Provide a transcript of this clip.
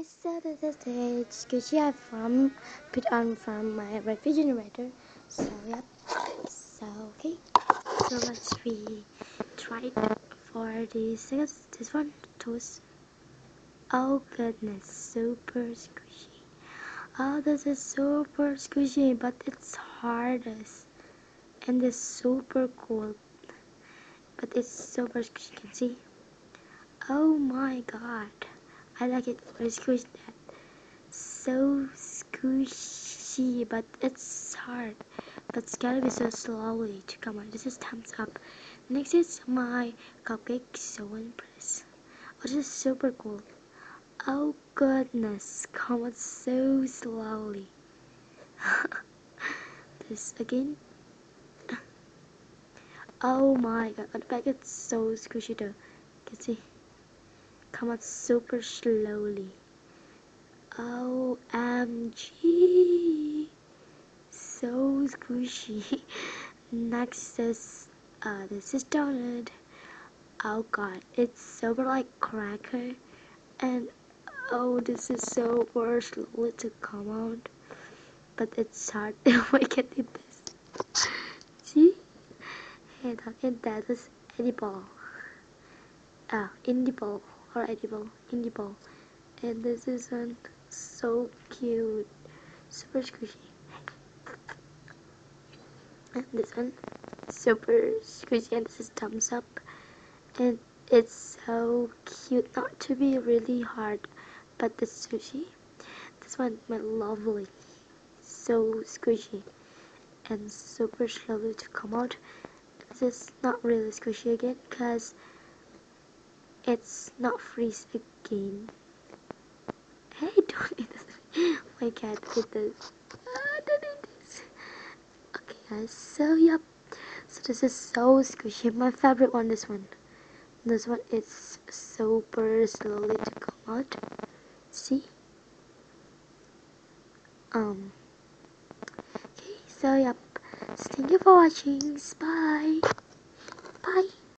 so this is the squishy I put on from my refrigerator. So yep. So okay. So let's try it for this one toast. Oh goodness, super squishy. Oh, this is super squishy, but it's hardest and it's super cool. But it's super squishy. You can see. Oh my god, I like it for squish that. So squishy, but it's hard. But it's gotta be so slowly to come out. This is thumbs up. Next is my cupcake so impressed. Oh, this is super cool. Oh goodness, come out so slowly. This again. Oh my god, the packet's so squishy though. You can see. Come out super slowly. OMG. So squishy. Next is this is donut. Oh god, it's super like cracker, and oh, this is so slowly to come out, but it's hard. I can eat this. See, and that is edible. Edible or edible, and this is one so cute, super squishy. And this one super squishy, and this is thumbs up, and it's so cute, not to be really hard, but the sushi, this one my lovely, so squishy and super slowly to come out. This is not really squishy again because it's not freeze again. Hey, don't eat this. My cat ate this. Don't eat this. Okay guys, so yep, so this is so squishy. My favorite one, this one is super slowly to come out. See? Okay, so yep. So thank you for watching. Bye.